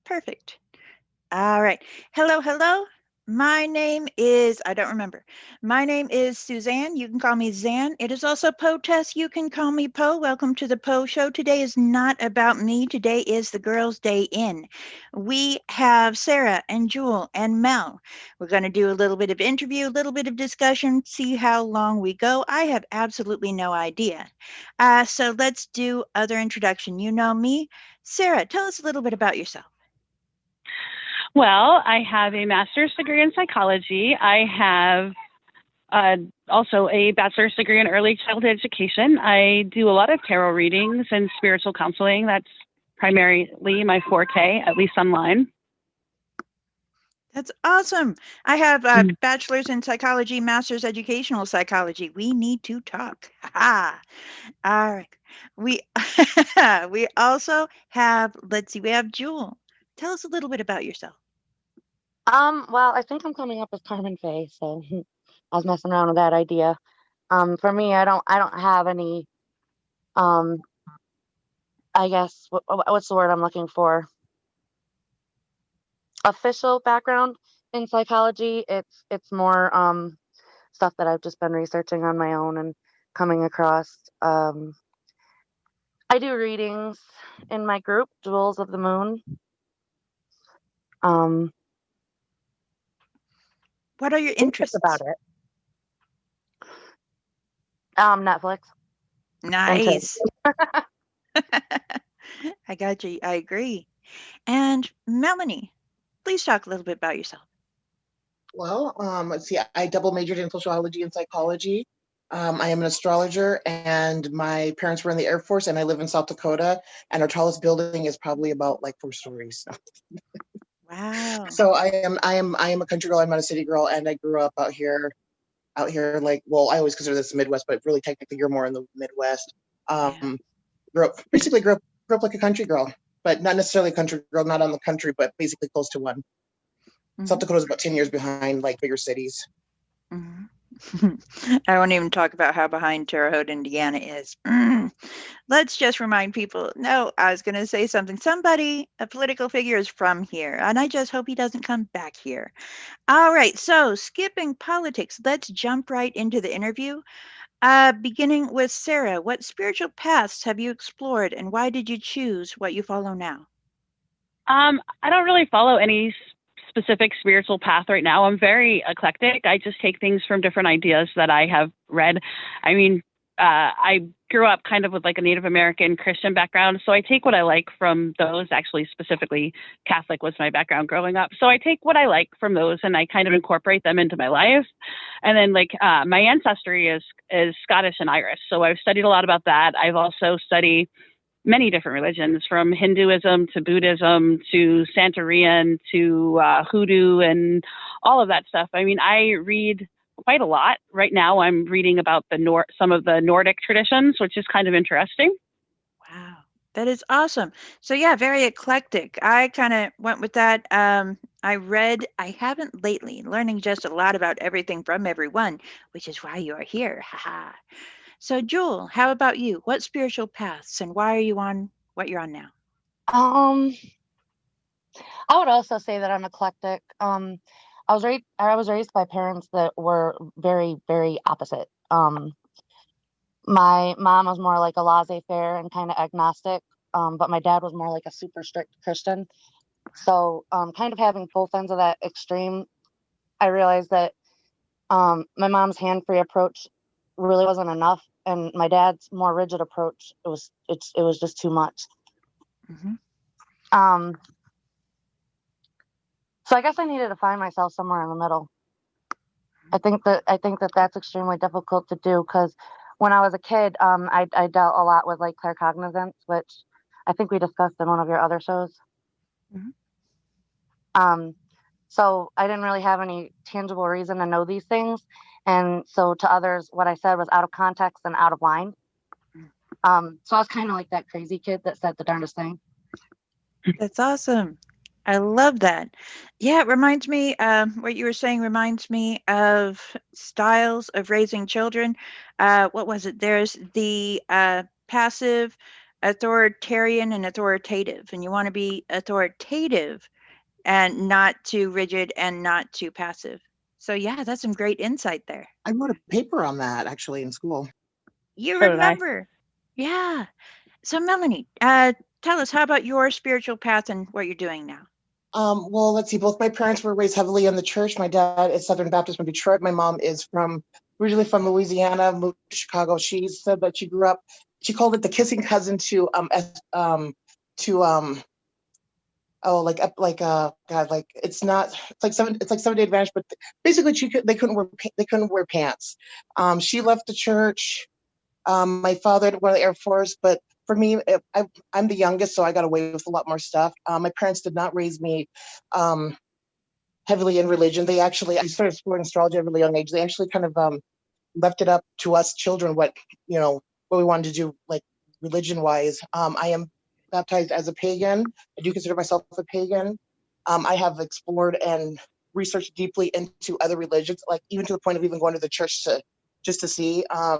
Perfect. All right. Hello, hello. My name is, I don't remember. My name is Suzanne. You can call me Zan. It is also Poe Tess. You can call me Poe. Welcome to the Poe Show. Today is not about me. Today is the Girls' Day In. We have Sarah and Jewel and Mel. We're going to do a little bit of interview, a little bit of discussion, see how long we go. I have absolutely no idea. So let's do other introduction. You know me. Sarah, tell us a little bit about yourself. Well, I have a master's degree in psychology. I have also a bachelor's degree in early childhood education. I do a lot of tarot readings and spiritual counseling. That's primarily my forte, at least online. That's awesome. I have a bachelor's in psychology, master's educational psychology. We need to talk. Ha. All right. We we also have, let's see, we have Jewel. Tell us a little bit about yourself. Well, I think I'm coming up with Carmen Faye, so I was messing around with that idea. For me, I don't have any, um, I guess, what's the word I'm looking for? Official background in psychology. It's more, stuff that I've just been researching on my own and coming across. I do readings in my group, Jewels of the Moon. Um, What are your I think that's interests? about it. Netflix and chill. Nice. I got you. I agree. And Melanie, please talk a little bit about yourself. Well, let's see, I double majored in sociology and psychology. I am an astrologer, and my parents were in the Air Force, and I live in South Dakota, and our tallest building is probably about like 4 stories. Wow. So I am a country girl. I'm not a city girl, and I grew up out here. Like, well, I always consider this the Midwest, but really technically you're more in the Midwest. Yeah. Grew up like a country girl, but not necessarily a country girl, not on the country, but basically close to one. South Dakota is about 10 years behind like bigger cities. I won't even talk about how behind Terre Haute, Indiana is. Let's just remind people. No, I was going to say something. Somebody, a political figure, is from here, and I just hope he doesn't come back here. All right, so skipping politics, let's jump right into the interview. Beginning with Sarah, what spiritual paths have you explored, and why did you choose what you follow now? I don't really follow any specific spiritual path right now. I'm very eclectic. I just take things from different ideas that I have read. I mean, I grew up kind of with like a Native American Christian background, so I take what I like from those. Actually, specifically, Catholic was my background growing up, so I take what I like from those and I kind of incorporate them into my life. And then, like, my ancestry is Scottish and Irish, so I've studied a lot about that. I've also studied many different religions, from Hinduism to Buddhism to Santeurian to Hoodoo and all of that stuff. I mean, I read quite a lot. Right now I'm reading about some of the Nordic traditions, which is kind of interesting. Wow, that is awesome. So yeah, very eclectic. I kind of went with that. I haven't lately, learning just a lot about everything from everyone, which is why you are here. Haha. So Jewel, how about you? What spiritual paths and why are you on what you're on now? Um, I would also say that I'm eclectic. I was raised by parents that were very, very opposite. My mom was more like a laissez-faire and kind of agnostic, but my dad was more like a super strict Christian. So, kind of having both ends of that extreme, I realized that my mom's hand-free approach really wasn't enough, and my dad's more rigid approach, it was just too much. Mm-hmm. So I guess I needed to find myself somewhere in the middle. I think that that's extremely difficult to do because when I was a kid, I dealt a lot with like claircognizance, which I think we discussed in one of your other shows. Mm-hmm. So I didn't really have any tangible reason to know these things, and so to others, what I said was out of context and out of line. So I was kind of like that crazy kid that said the darndest thing. That's awesome. I love that. Yeah, it reminds me, what you were saying reminds me of styles of raising children. What was it? There's the passive authoritarian and authoritative, and you want to be authoritative and not too rigid and not too passive. So yeah, that's some great insight there. I wrote a paper on that actually in school. You So did I. remember. Yeah. So Melanie, tell us, how about your spiritual path and what you're doing now? Well, let's see. Both my parents were raised heavily in the church. My dad is Southern Baptist from Detroit. My mom is originally from Louisiana, moved to Chicago. She said that she grew up. She called it the kissing cousin to God, like it's not. It's like 7 Day Advantage, but basically they couldn't wear pants. She left the church. My father had went to the Air Force, but for me, I'm the youngest, so I got away with a lot more stuff. My parents did not raise me heavily in religion. I started exploring astrology at a really young age. They actually kind of left it up to us children what we wanted to do, like religion-wise. I am baptized as a pagan. I do consider myself a pagan. I have explored and researched deeply into other religions, like even to the point of even going to the church just to see. I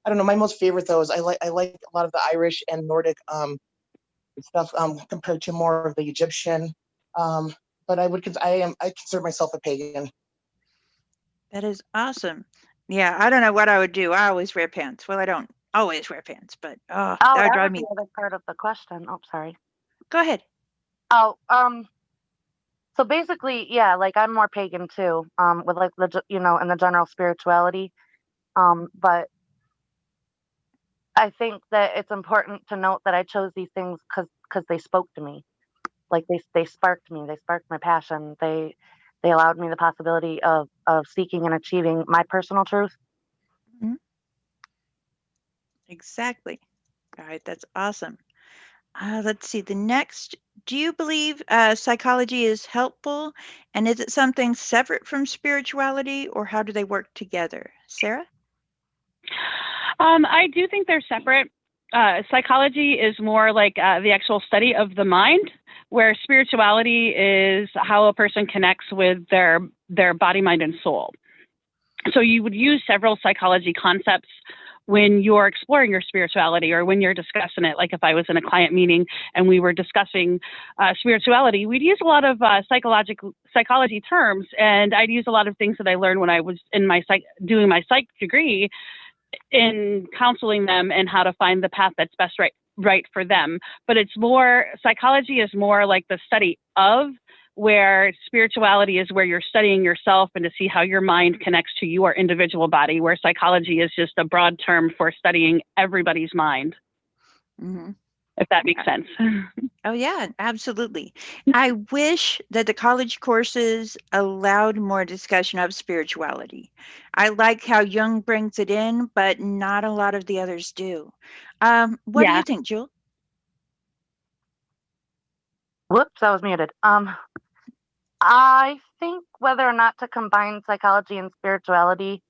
don't know. My most favorite though is I like a lot of the Irish and Nordic stuff compared to more of the Egyptian. But I consider myself a pagan. That is awesome. Yeah, I don't know what I would do. I always wear pants. Well, I don't always wear pants, but that would that drive was me. the other part of the question. Oh, sorry. Go ahead. Oh, so basically, yeah, like I'm more pagan too, with like in the general spirituality. But I think that it's important to note that I chose these things because they spoke to me. Like they sparked me. They sparked my passion. They allowed me the possibility of seeking and achieving my personal truth. Mhm. Exactly. All right, that's awesome. Let's see. The next, do you believe psychology is helpful, and is it something separate from spirituality, or how do they work together? Sarah? I do think they're separate. Psychology is more like the actual study of the mind, where spirituality is how a person connects with their body, mind, and soul. So you would use several psychology concepts when you're exploring your spirituality or when you're discussing it. Like if I was in a client meeting and we were discussing spirituality, we'd use a lot of psychology terms, and I'd use a lot of things that I learned when I was in my doing my psych degree, in counseling them and how to find the path that's best right for them. But psychology is more like the study of, where spirituality is where you're studying yourself and to see how your mind connects to your individual body, where psychology is just a broad term for studying everybody's mind. Mm-hmm. If that makes sense. Oh, yeah, absolutely. I wish that the college courses allowed more discussion of spirituality. I like how Jung brings it in, but not a lot of the others do. What do you think, Jewel? Whoops, I was muted. I think whether or not to combine psychology and spirituality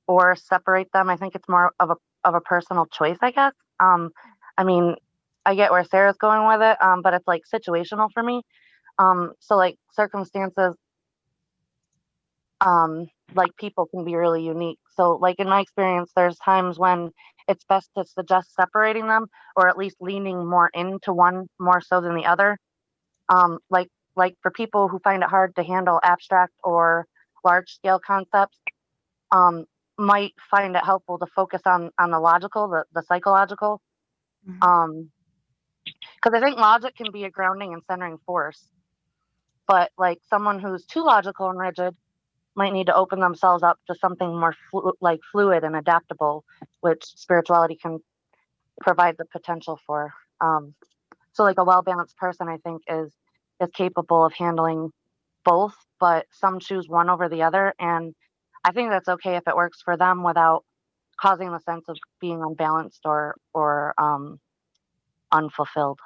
or separate them, I think it's more of a personal choice, I guess. I mean, I get where Sarah's going with it, but it's like situational for me. So like circumstances, like people can be really unique. So like in my experience, there's times when it's best to suggest separating them, or at least leaning more into one more so than the other. Like for people who find it hard to handle abstract or large scale concepts, um, might find it helpful to focus on the logical, the psychological. Mm-hmm. Because I think logic can be a grounding and centering force, but like someone who's too logical and rigid might need to open themselves up to something more fluid and adaptable, which spirituality can provide the potential for. So like a well-balanced person, I think, is capable of handling both, but some choose one over the other, and I think that's okay if it works for them without causing the sense of being unbalanced or unfulfilled.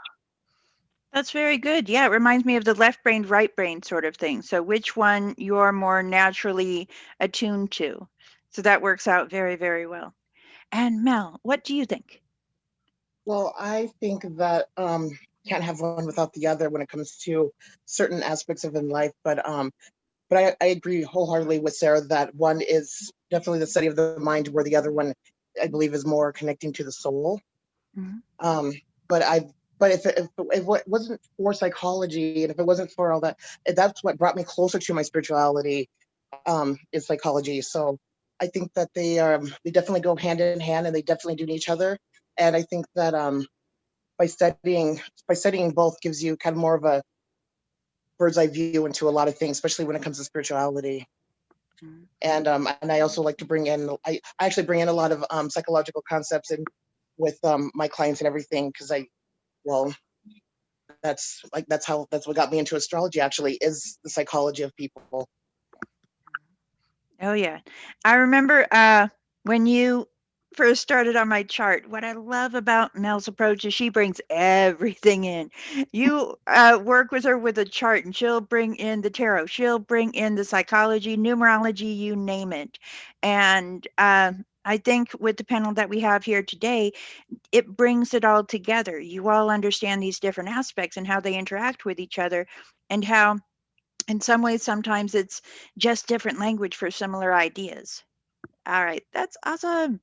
That's very good. Yeah, it reminds me of the left brain, right brain sort of thing. So which one you're more naturally attuned to. So that works out very, very well. And Mel, what do you think? Well, I think that can't have one without the other when it comes to certain aspects of in life. But I agree wholeheartedly with Sarah that one is definitely the study of the mind, where the other one I believe is more connecting to the soul. Mhm. But if it wasn't for psychology, and if it wasn't for all that, that's what brought me closer to my spirituality, is psychology. So I think that they definitely go hand in hand, and they definitely do need each other. And I think that by studying both gives you kind of more of a bird's eye view into a lot of things, especially when it comes to spirituality. Mhm. And I also like to I actually bring in a lot of psychological concepts and with my clients and everything, because well, that's what got me into astrology, actually, is the psychology of people. Oh yeah. I remember when you first started on my chart, what I love about Mel's approach is she brings everything in. You work with her with a chart and she'll bring in the tarot, she'll bring in the psychology, numerology, you name it. And I think with the panel that we have here today, it brings it all together. You all understand these different aspects and how they interact with each other, and how in some ways sometimes it's just different language for similar ideas. All right, that's awesome.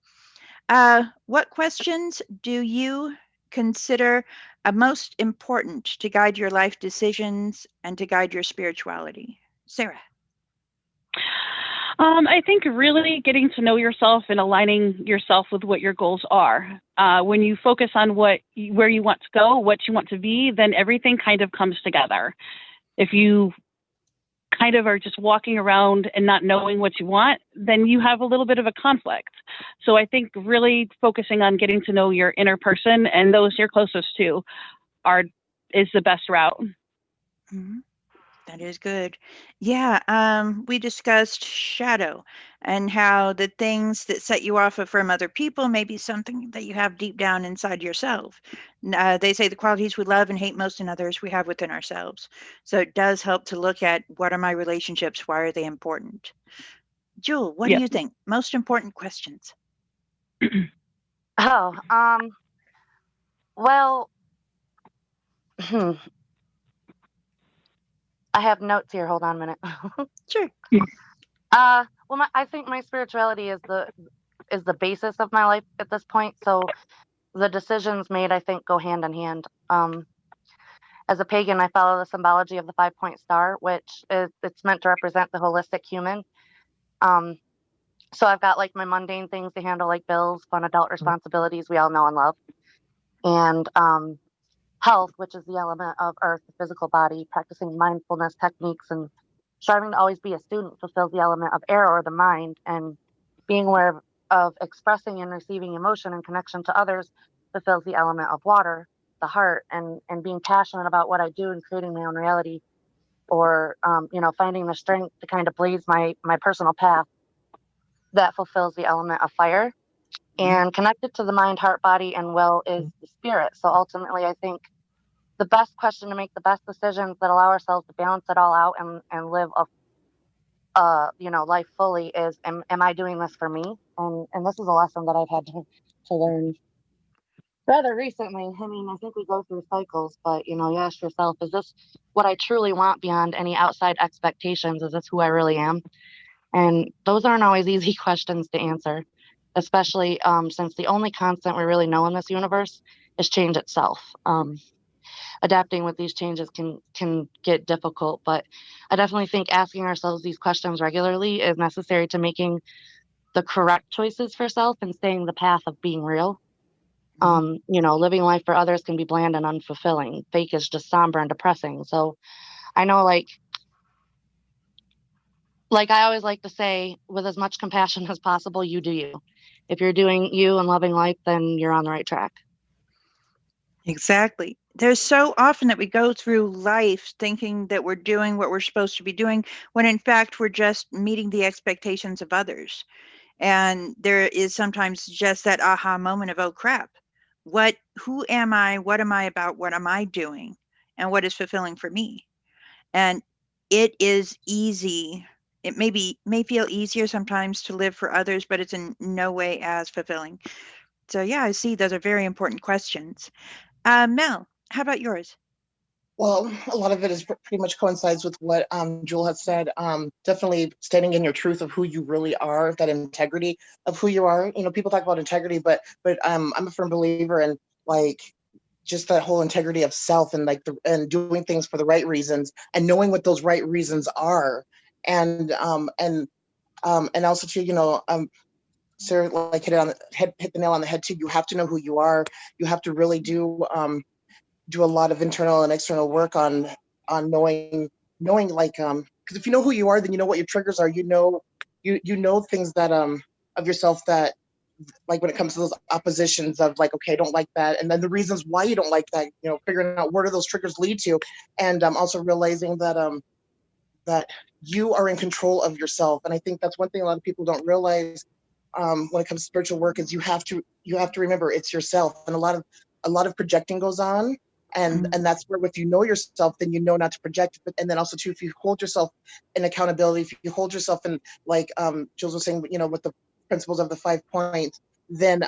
What questions do you consider most important to guide your life decisions and to guide your spirituality? Sarah. I think really getting to know yourself and aligning yourself with what your goals are. When you focus on where you want to go, what you want to be, then everything kind of comes together. If you kind of are just walking around and not knowing what you want, then you have a little bit of a conflict. So I think really focusing on getting to know your inner person and those you're closest to is the best route. Mm-hmm. That is good. Yeah, we discussed shadow and how the things that set you off from other people may be something that you have deep down inside yourself. They say the qualities we love and hate most in others we have within ourselves. So it does help to look at what are my relationships? Why are they important? Jewel, what do Yep. you think? Most important questions. Oh, well, I have notes here. Hold on a minute. Sure. Well, I think my spirituality is the basis of my life at this point. So the decisions made, I think, go hand in hand. As a pagan, I follow the symbology of the 5-point star, which it's meant to represent the holistic human. So I've got like my mundane things to handle, like bills, fun adult responsibilities we all know and love, and health, which is the element of earth, the physical body, practicing mindfulness techniques and striving to always be a student fulfills the element of air or the mind, and being aware of expressing and receiving emotion and connection to others fulfills the element of water, the heart, and being passionate about what I do and creating my own reality, or finding the strength to kind of blaze my personal path, that fulfills the element of fire. And connected to the mind, heart, body, and will is the spirit. So ultimately, I think the best question to make the best decisions that allow ourselves to balance it all out and live a life fully is, am I doing this for me? And this is a lesson that I've had to learn rather recently. I mean, I think we go through cycles, but you ask yourself, is this what I truly want beyond any outside expectations? Is this who I really am? And those aren't always easy questions to answer, especially since the only constant we really know in this universe is change itself. Adapting with these changes can get difficult, but I definitely think asking ourselves these questions regularly is necessary to making the correct choices for self and staying the path of being real. Living life for others can be bland and unfulfilling. Fake is just somber and depressing. So I know, like I always like to say, with as much compassion as possible, you do you. If you're doing you and loving life, then you're on the right track. Exactly. There's so often that we go through life thinking that we're doing what we're supposed to be doing, when in fact we're just meeting the expectations of others. And there is sometimes just that aha moment of, oh crap, who am I? What am I about? What am I doing? And what is fulfilling for me? And it is easy. It may feel easier sometimes to live for others, but it's in no way as fulfilling. So yeah, I see those are very important questions. Mel, how about yours? Well, a lot of it is pretty much coincides with what Jewel has said. Definitely standing in your truth of who you really are, that integrity of who you are. You know, people talk about integrity, but I'm a firm believer in like just that whole integrity of self and like and doing things for the right reasons and knowing what those right reasons are. And and also too, Sarah like hit the nail on the head too. You have to know who you are. You have to really do a lot of internal and external work on knowing like because if you know who you are, then you know what your triggers are. You know things that of yourself that like when it comes to those oppositions of like, okay, I don't like that, and then the reasons why you don't like that, figuring out where do those triggers lead to, and also realizing that you are in control of yourself. And I think that's one thing a lot of people don't realize when it comes to spiritual work is you have to remember it's yourself, and a lot of projecting goes on, and that's where if you know yourself, then you know not to project. But and then also too, if you hold yourself in accountability, if you hold yourself in like Jules was saying, with the principles of the 5 points, then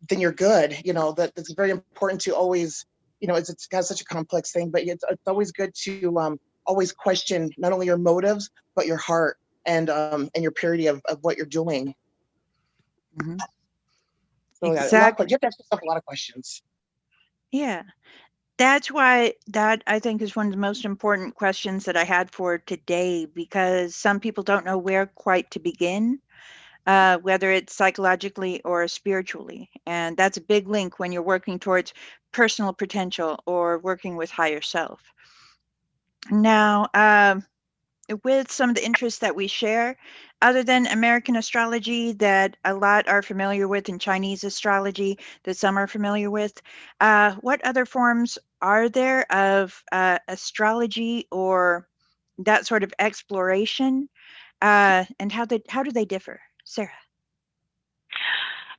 you're good. That's very important to always, it's got such a complex thing, but it's always good to always question not only your motives but your heart and your purity of what you're doing. Mm-hmm. So exactly. You have to ask yourself a lot of questions. Yeah. That's why that I think is one of the most important questions that I had for today, because some people don't know where quite to begin, whether it's psychologically or spiritually. And that's a big link when you're working towards personal potential or working with higher self. Now, with some of the interests that we share, other than American astrology that a lot are familiar with, and Chinese astrology that some are familiar with, what other forms are there of astrology or that sort of exploration, and how do they differ? Sarah?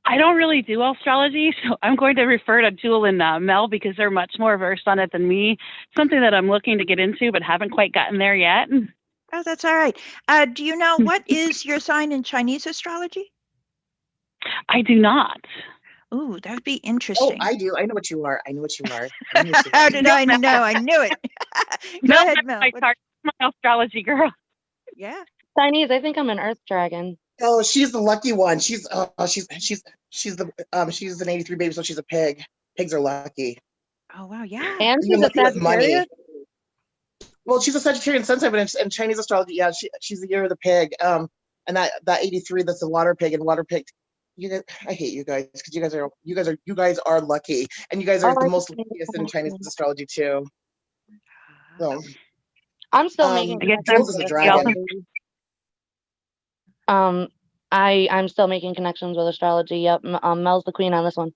I don't really do astrology, so I'm going to refer to Jewel and Mel because they're much more versed on it than me. Something that I'm looking to get into, but haven't quite gotten there yet. Oh, that's all right. Do you know what is your sign in Chinese astrology? I do not. Ooh, that would be Oh, interesting. I do. I know what you are. How did I know? I knew it. Go ahead, Mel. My astrology girl. Yeah. Chinese, I think I'm an earth dragon. Oh, she's the lucky one. She's an 83 baby, so she's a pig. Pigs are lucky. Oh wow, yeah. And she's a Sagittarius. Well, she's a Sagittarian sun sign, but in Chinese astrology, yeah, she's the year of the pig. And that 83, that's the water pig, and water pig. I hate you guys because you guys are lucky, and you guys are the most luckiest in Chinese astrology too. So I'm still making. Jules is a dragon. I'm still making connections with astrology. Yep. Mel's the queen on this one.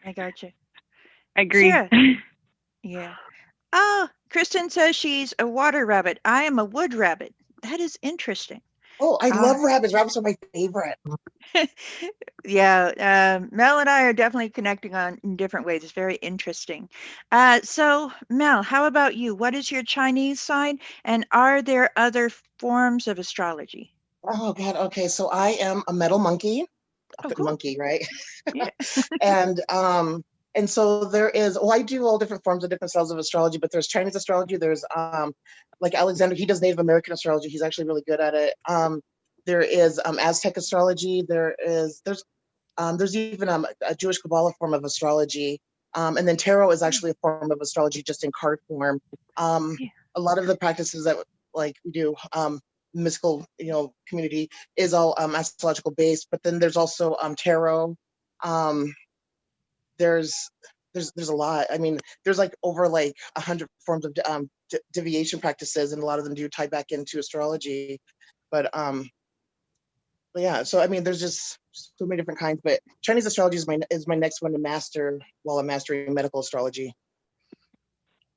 I got you. I agree. Sarah. Yeah. Oh, Kristen says she's a water rabbit. I am a wood rabbit. That is interesting. Oh, I love rabbits. Rabbits are my favorite. Yeah, Mel and I are definitely connecting in different ways. It's very interesting. So, Mel, how about you? What is your Chinese sign, and are there other forms of astrology? Oh God. Okay, so I am a metal monkey. Cool. Monkey, right? Yeah. And so there is. Well, I do all different forms of different styles of astrology, but there's Chinese astrology. There's like Alexander. He does Native American astrology. He's actually really good at it. There is Aztec astrology. There's even a Jewish Kabbalah form of astrology. And then tarot is actually a form of astrology, just in card form. A lot of the practices that like we do, mystical, community is all astrological based. But then there's also tarot. There's a lot. I mean, there's like over like 100 forms of divination practices, and a lot of them do tie back into astrology. But yeah, so I mean, there's just so many different kinds. But Chinese astrology is my next one to master while I'm mastering medical astrology.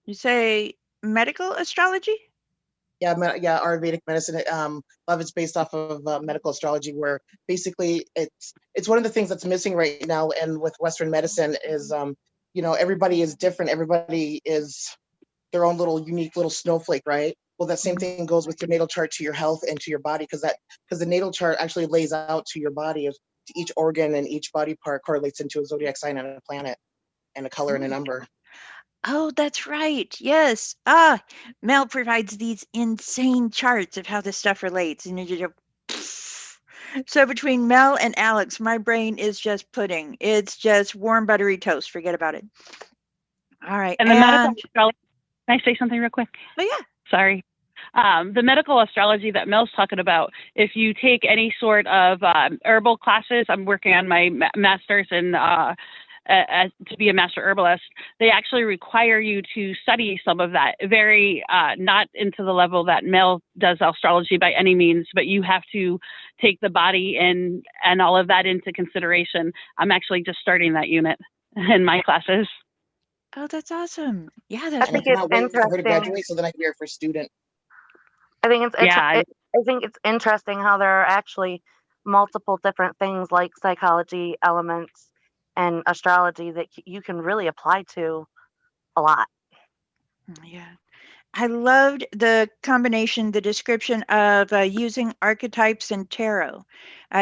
You say medical astrology? Yeah, Ayurvedic medicine. A lot of it's based off of medical astrology, where basically it's one of the things that's missing right now. And with Western medicine is, everybody is different. Everybody is their own little unique little snowflake, right? Well, that same thing goes with your natal chart to your health and to your body, because the natal chart actually lays out to your body, to each organ and each body part correlates into a zodiac sign and a planet and a color and a number. Oh, that's right. Yes. Mel provides these insane charts of how this stuff relates. And you just, so between Mel and Alex, my brain is just pudding. It's just warm, buttery toast. Forget about it. All right. And the medical astrology, can I say something real quick? Oh, yeah. Sorry. The medical astrology that Mel's talking about, if you take any sort of herbal classes, I'm working on my master's in to be a master herbalist, they actually require you to study some of that. Very not into the level that Mel does astrology by any means, but you have to take the body and all of that into consideration. I'm actually just starting that unit in my classes. Oh, that's awesome. Yeah, I that's think I it's cannot wait for her to interesting. graduate so then I can be her first student. I think it's Yeah, I think it's interesting how there are actually multiple different things like psychology elements and astrology that you can really apply to a lot. yeah. I loved the combination, the description of using archetypes and tarot,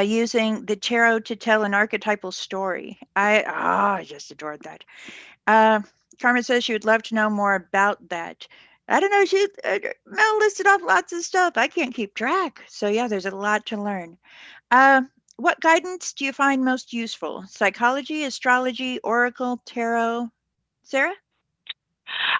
using the tarot to tell an archetypal story. I just adored that. Carmen says she would love to know more about that. I don't know. Mel listed off lots of stuff. I can't keep track. So yeah, there's a lot to learn. Uh, what guidance do you find most useful? Psychology, astrology, oracle, tarot? Sarah?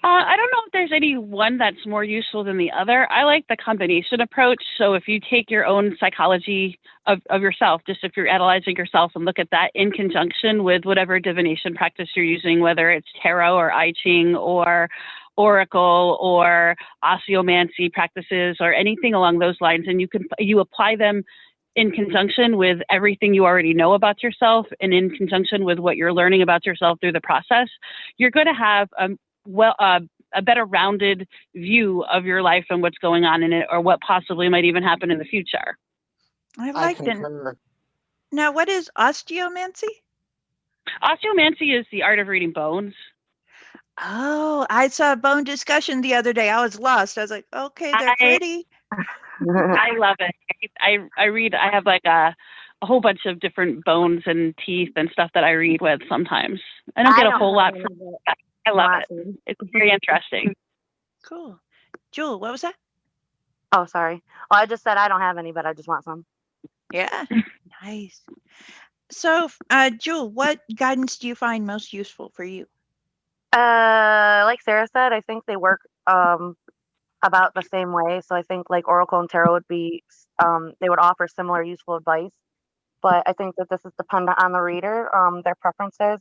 I don't know if there's any one that's more useful than the other. I like the combination approach. So if you take your own psychology of yourself, just if you're analyzing yourself and look at that in conjunction with whatever divination practice you're using, whether it's tarot or I Ching or oracle or osteomancy practices or anything along those lines, and you apply them in conjunction with everything you already know about yourself and in conjunction with what you're learning about yourself through the process, you're going to have a better rounded view of your life and what's going on in it, or what possibly might even happen in the future. I I like that. concur. Now, what is osteomancy? Osteomancy is the art of reading bones. Oh, I saw a bone discussion the other day. I was lost. I was like, okay, they're pretty. I love it. I read. I have like a whole bunch of different bones and teeth and stuff that I read with sometimes. I don't get a whole lot from it. I love it. It's very interesting. Cool. Jewel, what was that? Oh, sorry. Well, I just said I don't have any, but I just want some. Yeah, nice. So, Jewel, what guidance do you find most useful for you? Like Sarah said, I think they work about the same way. So I think like Oracle and Tarot would be they would offer similar useful advice, but I think that this is dependent on the reader, their preferences.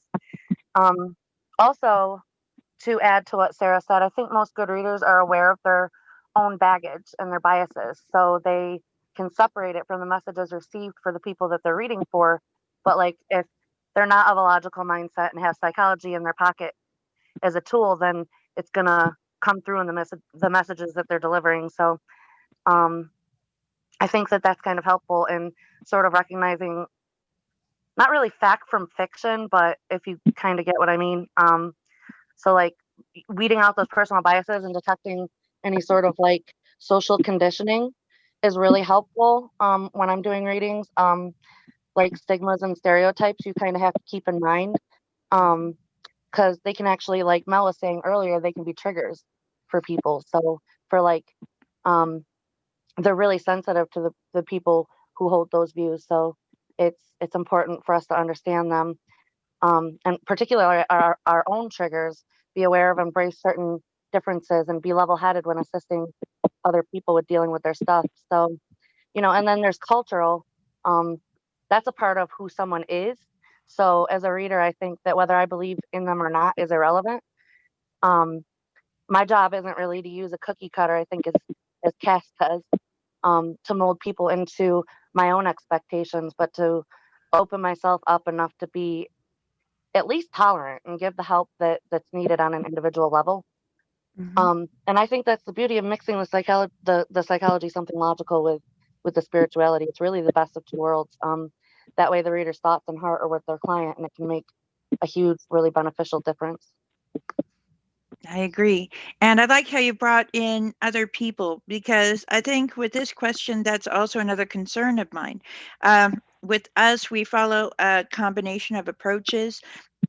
Also, to add to what Sarah said, I think most good readers are aware of their own baggage and their biases, so they can separate it from the messages received for the people that they're reading for. But like if they're not of a logical mindset and have psychology in their pocket as a tool, then it's gonna come through in the messages that they're delivering. So I think that that's kind of helpful in sort of recognizing not really fact from fiction, but if you kind of get what I mean. So like weeding out those personal biases and detecting any sort of like social conditioning is really helpful when I'm doing readings. Like stigmas and stereotypes, you kind of have to keep in mind because they can actually, like Mel was saying earlier, they can be triggers for people. So for like, they're really sensitive to the people who hold those views. So it's important for us to understand them, and particularly our own triggers, be aware of, embrace certain differences, and be level-headed when assisting other people with dealing with their stuff. So, and then there's cultural. That's a part of who someone is. So as a reader, I think that whether I believe in them or not is irrelevant. My job isn't really to use a cookie cutter, I think, as Cass says, to mold people into my own expectations, but to open myself up enough to be at least tolerant and give the help that's needed on an individual level. Mm-hmm. And I think that's the beauty of mixing the psychology, something logical with the spirituality. It's really the best of two worlds. That way the reader's thoughts and heart are with their client, and it can make a huge, really beneficial difference. I agree. And I like how you brought in other people, because I think with this question, that's also another concern of mine. With us, we follow a combination of approaches,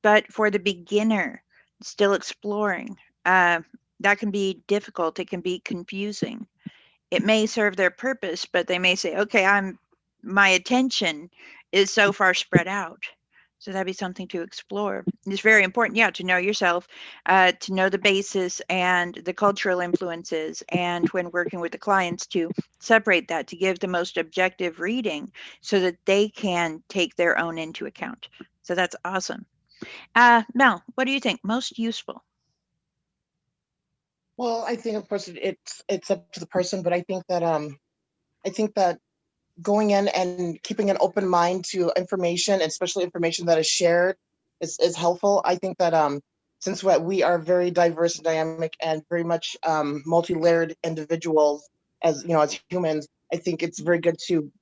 but for the beginner, still exploring. That can be difficult. It can be confusing. It may serve their purpose, but they may say, okay, my attention is so far spread out. So that'd be something to explore. It's very important, yeah, to know yourself, to know the basis and the cultural influences, and when working with the clients to separate that, to give the most objective reading so that they can take their own into account. So that's awesome. Mel, what do you think? Most useful? Well, I think of course it's up to the person, but I think that going in and keeping an open mind to information, especially information that is shared, is helpful. I think that since we are very diverse and dynamic and very much multi-layered individuals as as humans, I think it's very good to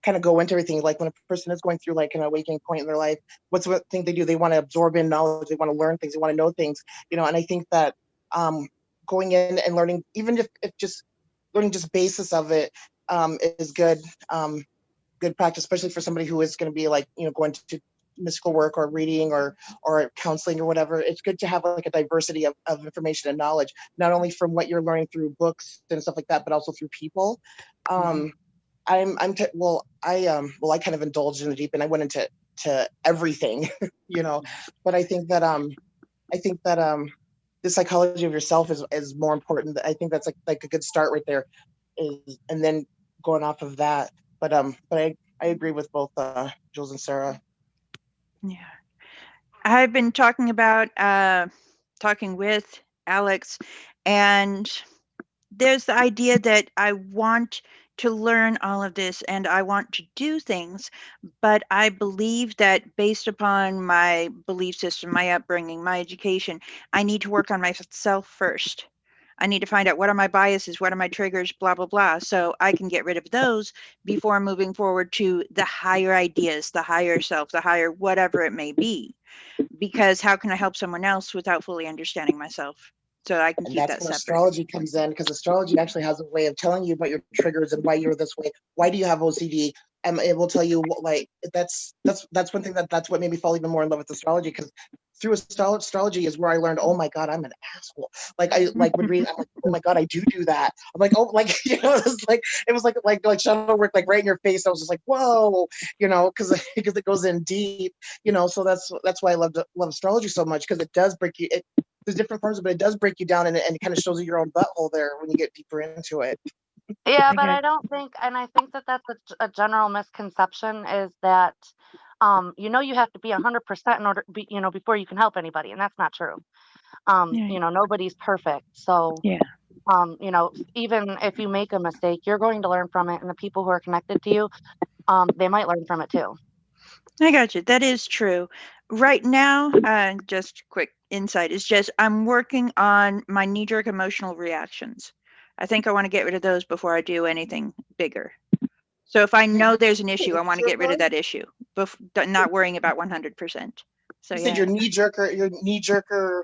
kind of go into everything. Like when a person is going through like an awakening point in their life, what's the thing they do? They want to absorb in knowledge, they want to learn things, they want to know things, and I think that um, going in and learning, even if just learning just basis of it is good, good practice, especially for somebody who is going to be like, going to mystical work or reading or counseling or whatever. It's good to have like a diversity of information and knowledge, not only from what you're learning through books and stuff like that, but also through people. Um, I kind of indulged in the deep and I went into everything, but I think that the psychology of yourself is more important. I think that's like a good start right there, and then going off of that. But I agree with both Jules and Sarah. Yeah. I've been talking with Alex, and there's the idea that I want to learn all of this and I want to do things, but I believe that based upon my belief system, my upbringing, my education, I need to work on myself first. I need to find out what are my biases, what are my triggers, blah, blah, blah, so I can get rid of those before moving forward to the higher ideas, the higher self, the higher whatever it may be. Because how can I help someone else without fully understanding myself? So I can And keep that's that where separate. astrology comes in, because astrology actually has a way of telling you about your triggers and why you're this way. Why do you have OCD? And it will tell you like that's one thing that's what made me fall even more in love with astrology, because through astrology is where I learned, oh my God, I'm an asshole. Like I like would read, I'm like, oh my God, I do that. I'm like, oh, like it was like shadow work, like right in your face. I was just like, whoa, because it goes in deep, So that's why I love astrology so much, because it does break you. There's different forms, but it does break you down, and it kind of shows you your own butthole there when you get deeper into it. Yeah, but Okay. I don't think, and I think that that's a general misconception is that, you have to be 100% in order, before you can help anybody, and that's not true. Yeah. Nobody's perfect. So, Yeah. even if you make a mistake, you're going to learn from it, and the people who are connected to you, they might learn from it too. I got you. That is true. Right now, just quick insight is just I'm working on my knee-jerk emotional reactions. I think I want to get rid of those before I do anything bigger. So if I know there's an issue, I want to get rid of that issue, not worrying about 100%. So You said yeah, your knee jerker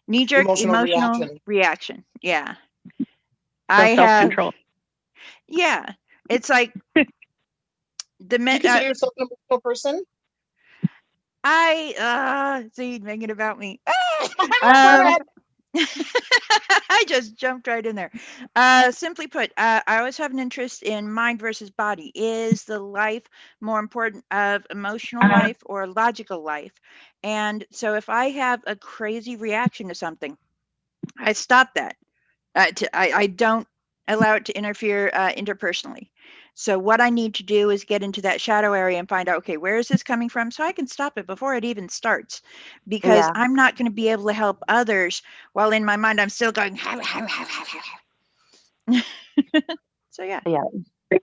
knee-jerk emotional emotional reaction. reaction. Yeah, So I have. self-control. Yeah, it's like the Do you consider yourself an emotional person? see, make it about me. Go Um, ahead. I just jumped right in there. Simply put, I always have an interest in mind versus body. Is the life more important of emotional life or logical life? And so if I have a crazy reaction to something, I stop that. I don't allow it to interfere interpersonally. So what I need to do is get into that shadow area and find out, okay, where is this coming from? So I can stop it before it even starts, because Yeah. I'm not going to be able to help others while in my mind I'm still going. So yeah. Yeah. So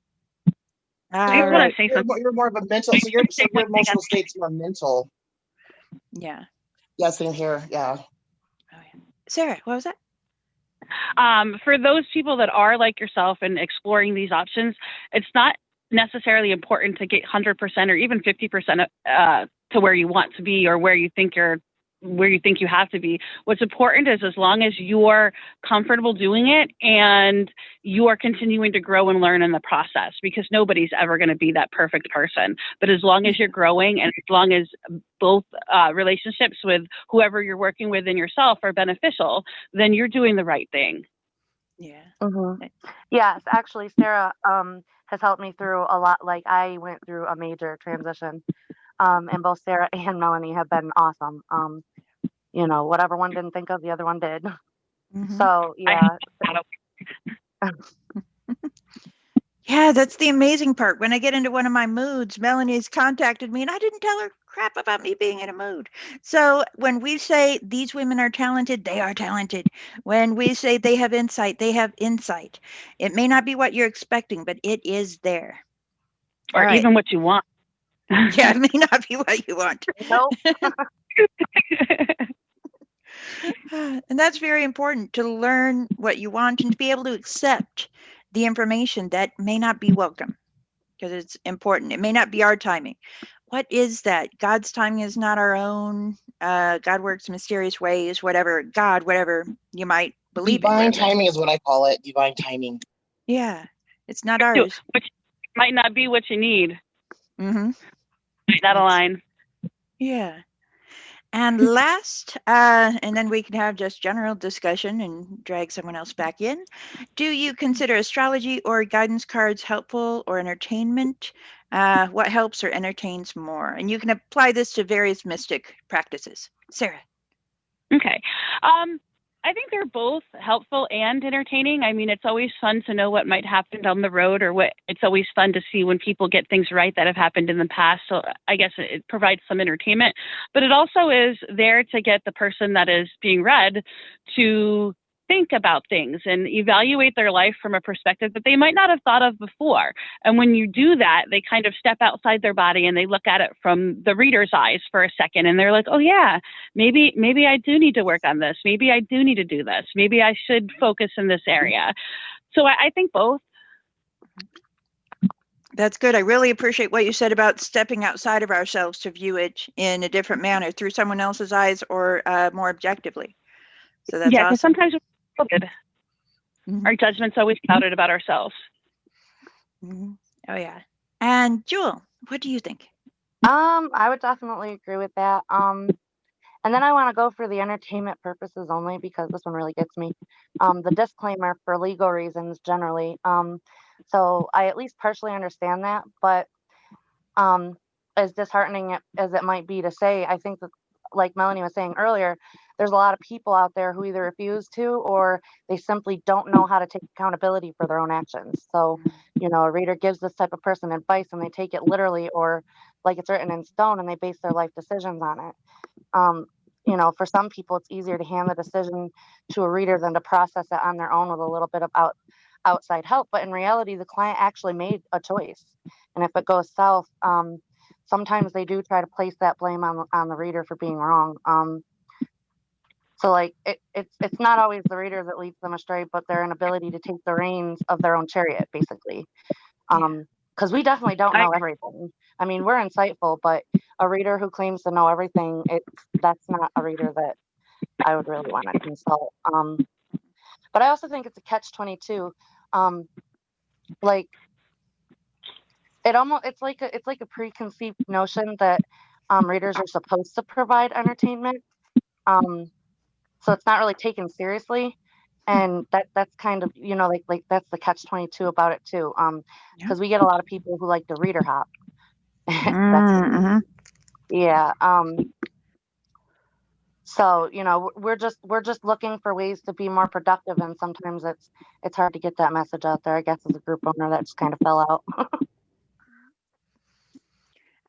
I All just want right. to say something. you're more of a mental. So your emotional state's more mental. Yeah. Yeah, same here. Yeah. Oh, yeah. Sarah, what was that? For those people that are like yourself and exploring these options, it's not necessarily important to get 100% or even 50% to where you want to be or where you think you're where you think you have to be. What's important is as long as you're comfortable doing it and you are continuing to grow and learn in the process, because nobody's ever going to be that perfect person. But as long as you're growing and as long as both relationships with whoever you're working with and yourself are beneficial, then you're doing the right thing. Yeah. Mm-hmm. Yes, actually, Sarah has helped me through a lot. Like, I went through a major transition, and both Sarah and Melanie have been awesome. You know, whatever one didn't think of, the other one did. Mhm. So yeah. Yeah, that's the amazing part. When I get into one of my moods, Melanie's contacted me and I didn't tell her crap about me being in a mood. So when we say these women are talented, they are talented. When we say they have insight, they have insight. It may not be what you're expecting, but it is there. Or All right. even what you want. Yeah, it may not be what you want. Nope. And that's very important, to learn what you want and to be able to accept the information that may not be welcome, because it's important. It may not be our timing. What is that? God's timing is not our own. God works in mysterious ways, whatever you might believe in. Divine timing is what I call it. Divine timing. Yeah, it's not ours. Which might not be what you need. Mm-hmm. Might not align. Yeah. And last, and then we can have just general discussion and drag someone else back in. Do you consider astrology or guidance cards helpful or entertainment? What helps or entertains more? And you can apply this to various mystic practices. Sarah. Okay. I think they're both helpful and entertaining. I mean, it's always fun to know what might happen down the road, or it's always fun to see when people get things right that have happened in the past. So I guess it provides some entertainment, but it also is there to get the person that is being read to think about things and evaluate their life from a perspective that they might not have thought of before. And when you do that, they kind of step outside their body and they look at it from the reader's eyes for a second. And they're like, oh yeah, maybe I do need to work on this. Maybe I do need to do this. Maybe I should focus in this area. So I think both. That's good. I really appreciate what you said about stepping outside of ourselves to view it in a different manner, through someone else's eyes, or more objectively. So that's because awesome. sometimes we're clouded. Our judgment's always clouded about ourselves. Mm-hmm. Oh yeah. And Jewel, what do you think? I would definitely agree with that. And then I want to go for the entertainment purposes only, because this one really gets me. The disclaimer for legal reasons generally. So I at least partially understand that, but as disheartening as it might be to say, I think that, like Melanie was saying earlier, there's a lot of people out there who either refuse to, or they simply don't know how to take accountability for their own actions. So, you know, a reader gives this type of person advice and they take it literally, or like it's written in stone, and they base their life decisions on it. You know, for some people, it's easier to hand the decision to a reader than to process it on their own with a little bit of outside help. But in reality, the client actually made a choice. And if it goes south, sometimes they do try to place that blame on the reader for being wrong. So like it's not always the reader that leads them astray, but their inability to take the reins of their own chariot, basically. Because we definitely don't know everything. I mean, we're insightful, but a reader who claims to know everything, that's not a reader that I would really want to consult. But I also think it's a catch-22. Like it's like a preconceived notion that readers are supposed to provide entertainment. So it's not really taken seriously. And that's kind of, you know, like that's the catch-22 about it too. Because we get a lot of people who like to reader hop. Yeah. So, you know, we're just looking for ways to be more productive, and sometimes it's hard to get that message out there. I guess as a group owner, that just kind of fell out.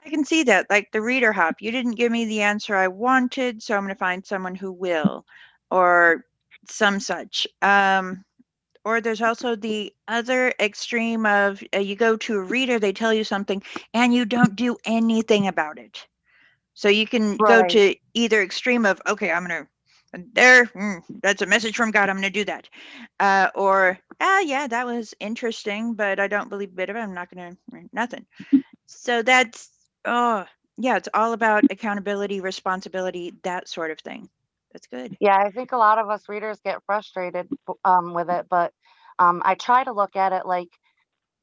I can see that, like the reader hop. You didn't give me the answer I wanted, so I'm going to find someone who will, or some such. Or there's also the other extreme of you go to a reader, they tell you something, and you don't do anything about it. So you can go to either extreme of, okay, I'm going to, that's a message from God, I'm going to do that. Or, yeah, that was interesting, but I don't believe a bit of it. I'm not going to, nothing. So that's, Yeah, it's all about accountability, responsibility, that sort of thing. That's good. Yeah, I think a lot of us readers get frustrated with it, but I try to look at it like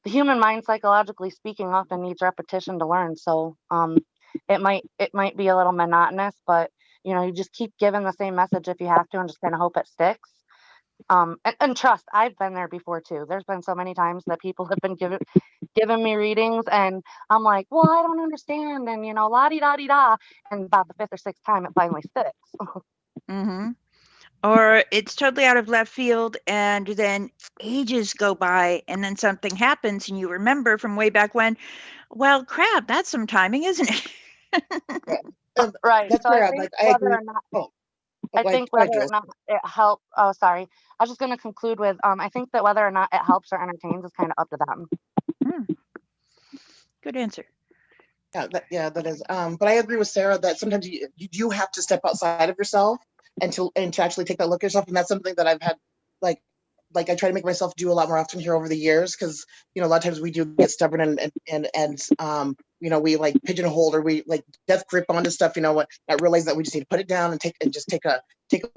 the human mind, psychologically speaking, often needs repetition to learn. So it might be a little monotonous, but you just keep giving the same message if you have to, and just kind of hope it sticks. And trust, I've been there before too. There's been so many times that people have been giving me readings, and I'm like, well, I don't understand, and la di da di da, and about the fifth or sixth time, it finally sticks. Mm-hmm. Or it's totally out of left field, and then ages go by, and then something happens, and you remember from way back when. Well, crap, that's some timing, isn't it? Right. That's So I where think like I whether agree. or not Oh, I like think go ahead, whether or Jules. not it helps. Oh, sorry. I was just going to conclude with I think that whether or not it helps or entertains is kind of up to them. Good answer. Yeah, that is. But I agree with Sarah that sometimes you do have to step outside of yourself and to actually take that look at yourself. And that's something that I've had like I try to make myself do a lot more often here over the years, because a lot of times we do get stubborn and we like pigeonhole, or we like death grip onto stuff, what not realize that we just need to put it down and take a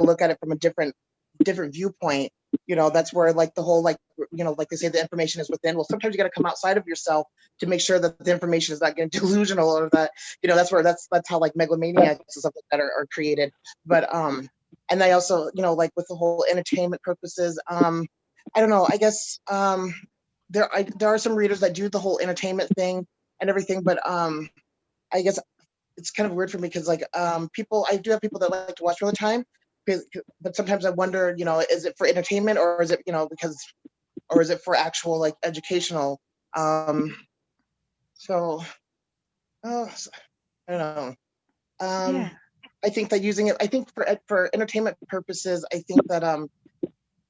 look at it from a different viewpoint. That's where like the whole like they say the information is within. Well, sometimes you got to come outside of yourself to make sure that the information is not getting delusional, or that that's how like megalomaniacs and stuff like that are created. But and I also like with the whole entertainment purposes, I don't know, I guess there are some readers that do the whole entertainment thing and everything, but I guess it's kind of weird for me, because like I do have people that like to watch all the time, but sometimes I wonder, is it for entertainment, or is it or is it for actual like educational? So I don't know. Yeah. I think that using it, I think for entertainment purposes, I think that I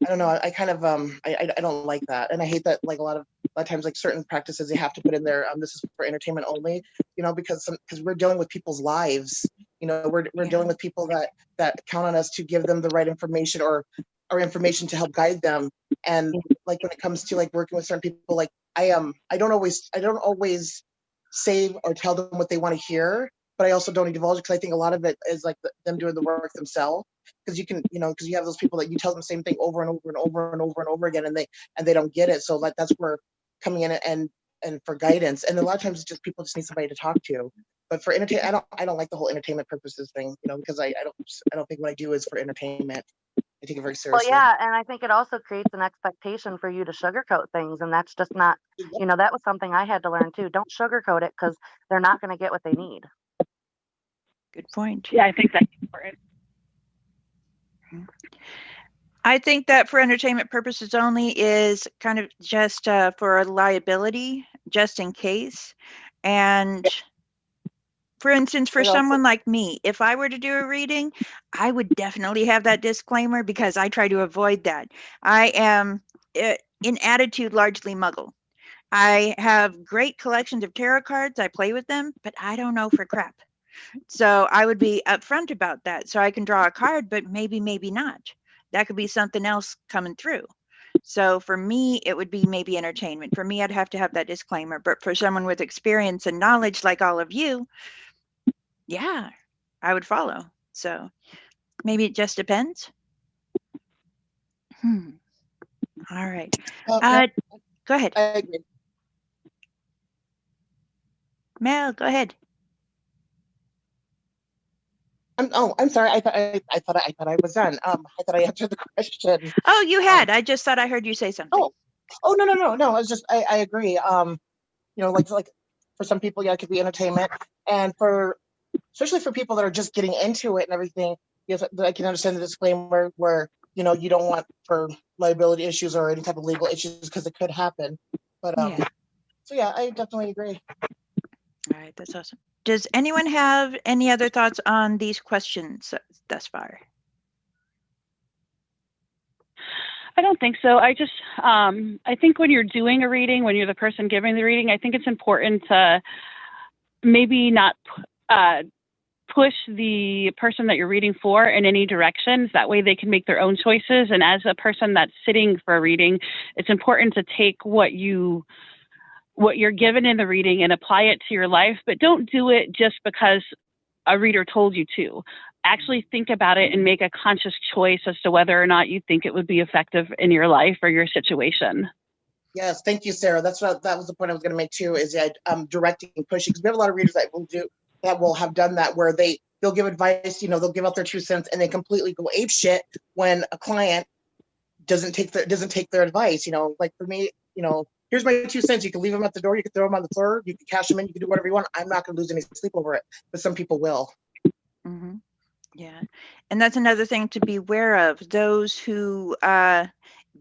don't know, I kind of I don't like that, and I hate that like a lot of times like certain practices they have to put in there. This is for entertainment only, because we're dealing with people's lives. We're dealing with people that count on us to give them the right information, or information to help guide them. And like when it comes to like working with certain people, like I don't always say or tell them what they want to hear, but I also don't divulge, because I think a lot of it is like them doing the work themselves. Because you can, because you have those people that you tell them the same thing over and over and over and over and over again, and they don't get it. So like that's where coming in and for guidance. And a lot of times it's just people just need somebody to talk to. But for entertainment, I don't like the whole entertainment purposes thing, because I don't think what I do is for entertainment. I take it very Well, seriously. yeah, and I think it also creates an expectation for you to sugarcoat things, and that's just not. That was something I had to learn too. Don't sugarcoat it, because they're not going to get what they need. Good point. Yeah, I think that's important. I think that for entertainment purposes only is kind of just for liability, just in case. And for instance, for someone like me, if I were to do a reading, I would definitely have that disclaimer, because I try to avoid that. I am in attitude largely Muggle. I have great collections of tarot cards. I play with them, but I don't know for crap. So I would be upfront about that. So I can draw a card, but maybe not. That could be something else coming through. So for me, it would be maybe entertainment. For me, I'd have to have that disclaimer. But for someone with experience and knowledge like all of you, yeah, I would follow. So maybe it just depends. All right. Go ahead. I agree. Mel, go ahead. I'm sorry. I thought I was done. I thought I answered the question. Oh, you had. I just thought I heard you say something. Oh, no. I was just, I agree. Like for some people, yeah, it could be entertainment, and especially for people that are just getting into it and everything, yes, I can understand the disclaimer where you don't want for liability issues or any type of legal issues, because it could happen. But so yeah, I definitely agree. All right, that's awesome. Does anyone have any other thoughts on these questions thus far? I don't think so. I just, I think when you're doing a reading, when you're the person giving the reading, I think it's important to maybe not push the person that you're reading for in any directions. That way they can make their own choices. And as a person that's sitting for a reading, it's important to take what you what you're given in the reading and apply it to your life, but don't do it just because a reader told you to. Actually think about it and make a conscious choice as to whether or not you think it would be effective in your life or your situation. Yes, thank you, Sarah. That was the point I was going to make too. Is directing, pushing, because we have a lot of readers that will have done that, where they'll give advice, they'll give out their 2 cents, and they completely go ape shit when a client doesn't take their advice. Like for me, here's my 2 cents. You can leave them at the door. You can throw them on the floor. You can cash them in. You can do whatever you want. I'm not going to lose any sleep over it, but some people will. Mm-hmm. Yeah, and that's another thing to be aware of. Those who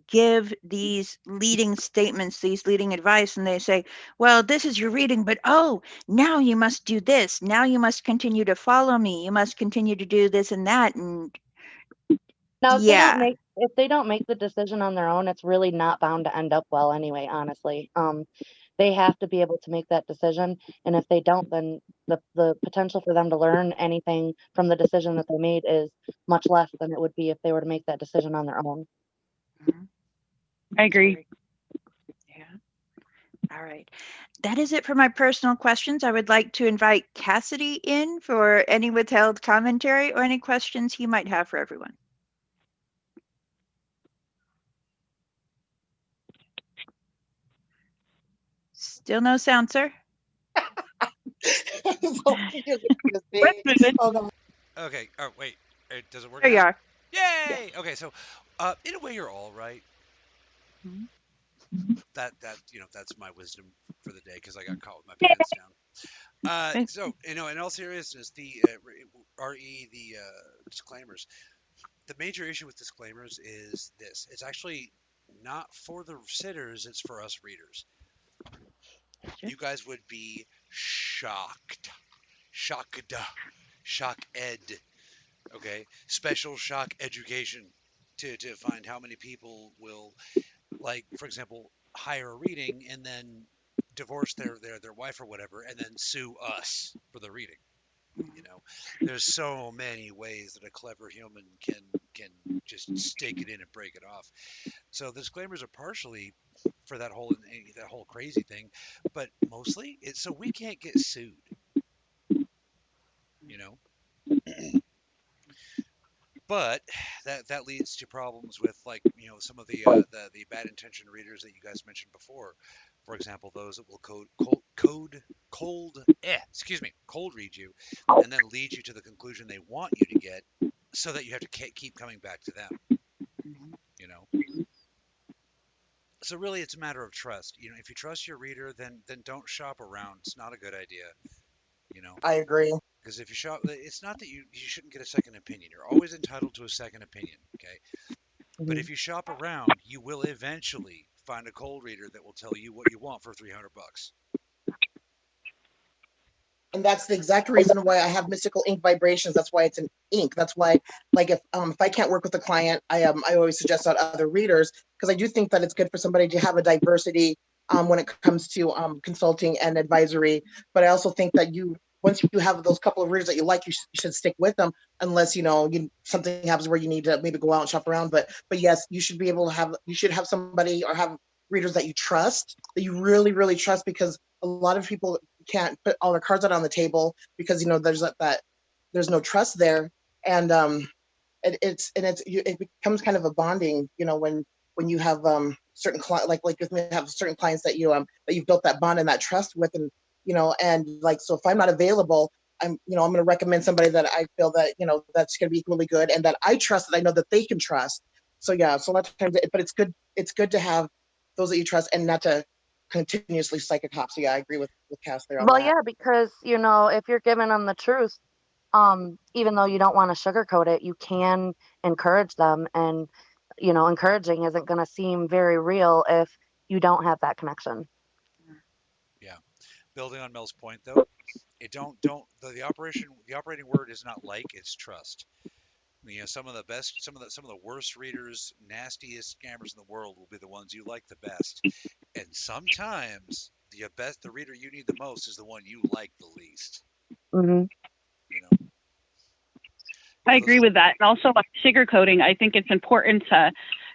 give these leading statements, these leading advice, and they say, well, this is your reading, but oh, now you must do this. Now you must continue to follow me. You must continue to do this and that. And Now, yeah, if they don't make the decision on their own, it's really not bound to end up well anyway, honestly. They have to be able to make that decision, and if they don't, then the potential for them to learn anything from the decision that they made is much less than it would be if they were to make that decision on their own. I agree. Yeah. All right. That is it for my personal questions. I would like to invite Cassidy in for any withheld commentary or any questions he might have for everyone. Still no sound, sir? Okay. Oh, wait. Does it work There now? you are. Yay! Okay, so in a way, you're all right. Mhm. That's my wisdom for the day, because I got caught with my pants down. Okay. So in all seriousness, the disclaimers. The major issue with disclaimers is this: it's actually not for the sitters; it's for us readers. Gotcha. You guys would be shocked, shocked, okay, special shock education to find how many people will, like, for example, hire a reading and then divorce their wife or whatever, and then sue us for the reading. There's so many ways that a clever human can just stake it in and break it off. So the disclaimers are partially for that whole crazy thing, but mostly it's so we can't get sued. But that leads to problems with, like, some of the bad intention readers that you guys mentioned before. For example, those that will cold read you, and then lead you to the conclusion they want you to get, so that you have to keep coming back to them. So really, it's a matter of trust. If you trust your reader, then don't shop around. It's not a good idea. I agree. Because if you shop, it's not that you shouldn't get a second opinion. You're always entitled to a second opinion, okay? But if you shop around, you will eventually find a cold reader that will tell you what you want for $300. And that's the exact reason why I have mystical ink vibrations. That's why it's an ink. That's why, like, if I can't work with a client, I always suggest out other readers, because I do think that it's good for somebody to have a diversity when it comes to consulting and advisory. But I also think that once you have those couple of readers that you like, you should stick with them, unless something happens where you need to maybe go out and shop around. But yes, you should be able to have somebody, or have readers that you trust, that you really, really trust, because a lot of people can't put all their cards out on the table, because there's no trust there. And it becomes kind of a bonding, when you have certain like with me, have certain clients that you've built that bond and that trust with. And and like, so if I'm not available, I'm going to recommend somebody that I feel that that's going to be equally good, and that I trust, that I know that they can trust. So yeah, so a lot of times, but it's good to have those that you trust, and not to continuously psych a cop. So yeah, I agree with Cass there on Well, that. yeah, because if you're giving them the truth, even though you don't want to sugarcoat it, you can encourage them, and encouraging isn't going to seem very real if you don't have that connection. Yeah. Building on Mel's point, though, the operating word is not like, it's trust. Some of the worst readers, nastiest scammers in the world will be the ones you like the best. And sometimes the reader you need the most is the one you like the least. Mm-hmm. I agree with that. And also, like sugarcoating, I think it's important to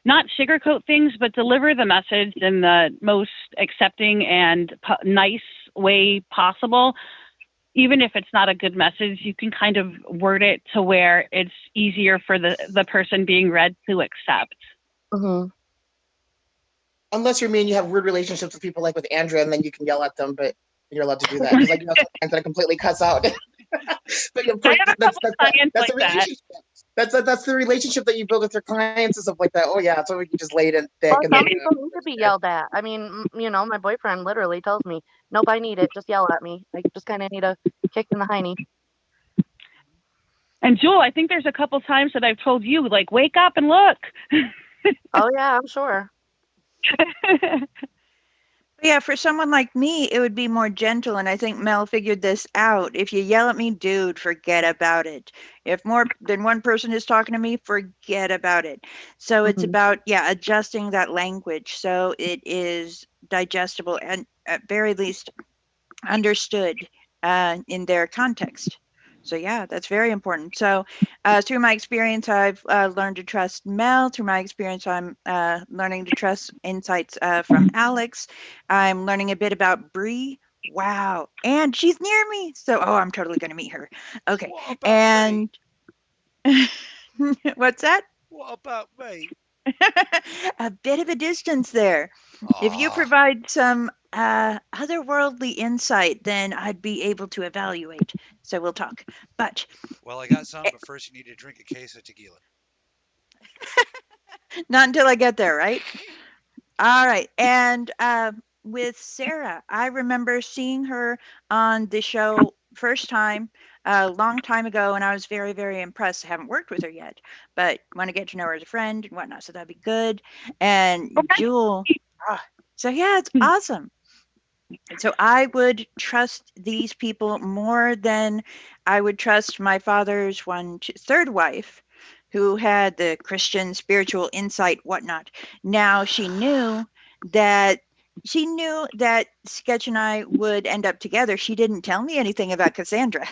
not sugarcoat things, but deliver the message in the most accepting and nice way possible. Even if it's not a good message, you can kind of word it to where it's easier for the person being read to accept. Mm-hmm. Unless you mean you have weird relationships with people like with Andrea, and then you can yell at them, but you're allowed to do that. Because like, you know, sometimes that it completely cuts out. But of course, I have a couple of clients that's like a relationship. That's the relationship that you build with your clients and stuff like that. Oh yeah, so we can just lay it in thick. Well, And some then, people need to be yelled at. I mean, you know, my boyfriend literally tells me, "Nope, I need it. Just yell at me. I just kind of need a kick in the hiney." And Jewel, I think there's a couple times that I've told you, like, wake up and look. Oh yeah, I'm sure. Yeah, for someone like me, it would be more gentle. And I think Mel figured this out. If you yell at me, dude, forget about it. If more than one person is talking to me, forget about it. So it's Mhm. about, yeah, adjusting that language so it is digestible and at very least understood in their context. So yeah, that's very important. So through my experience, I've learned to trust Mel. Through my experience, I'm learning to trust insights from Alex. I'm learning a bit about Bree. Wow, and she's near me. So I'm totally going to meet her. Okay, What about me? and what's that? What about me? A bit of a distance there. If you Ah, provide some otherworldly insight, then I'd be able to evaluate. So we'll talk. But well, I got some, but first you need to drink a case of tequila. not until I get there, right? All right. And with Sarah, I remember seeing her on the show first time a long time ago, and I was very, very impressed. I haven't worked with her yet, but want to get to know her as a friend and whatnot. So that'd be good. And Okay. Jewel. So yeah, it's awesome. So I would trust these people more than I would trust my father's third wife, who had the Christian spiritual insight, whatnot. Now that she knew that Sketch and I would end up together. She didn't tell me anything about Cassandra.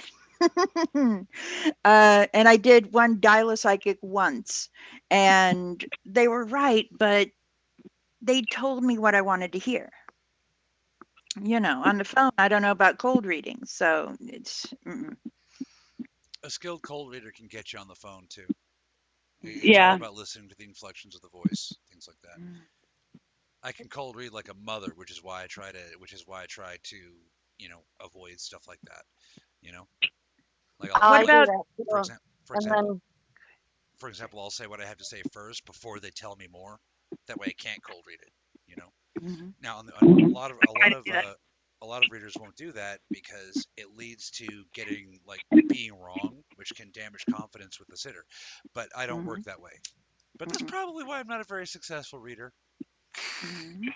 And I did one dial-a-psychic once, and they were right, but they told me what I wanted to hear. On the phone, I don't know about cold readings, so it's A skilled cold reader can get you on the phone too. It's all Yeah. about listening to the inflections of the voice, things like that. I can cold read like a mother, which is why I try to, avoid stuff like that. You know, like I'll, What I I'll do about that for too. example, for And example, then, for example, I'll say what I have to say first before they tell me more. That way I can't cold read it. You know. Mhm. Now, a Mhm. lot of I try to do that. a lot of readers won't do that because it leads to getting like being wrong, which can damage confidence with the sitter. But I don't work Mhm. that way. But that's Mhm. probably why I'm not a very successful reader. Mhm.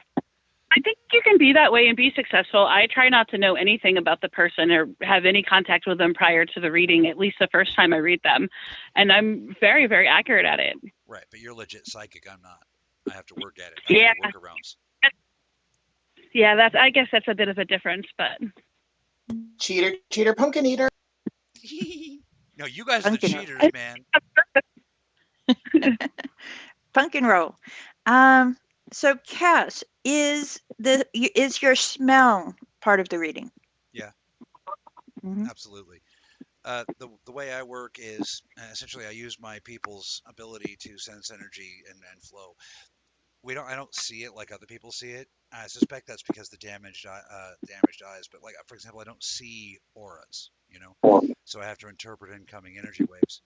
I think you can be that way and be successful. I try not to know anything about the person or have any contact with them prior to the reading, at least the first time I read them. And I'm very, very accurate at it. Right, but you're legit psychic. I'm not. I have to work at it. I have to Yeah. do workarounds. Yeah, I guess that's a bit of a difference, but cheater, cheater, pumpkin eater. No, you guys are the Pumpkin, cheaters, man. pumpkin roll. Um, so Cass, is your smell part of the reading? Yeah, Mhm. absolutely. The way I work is essentially I use my people's ability to sense energy and flow. I don't see it like other people see it. I suspect that's because the damaged eyes. But like for example, I don't see auras, so I have to interpret incoming energy waves.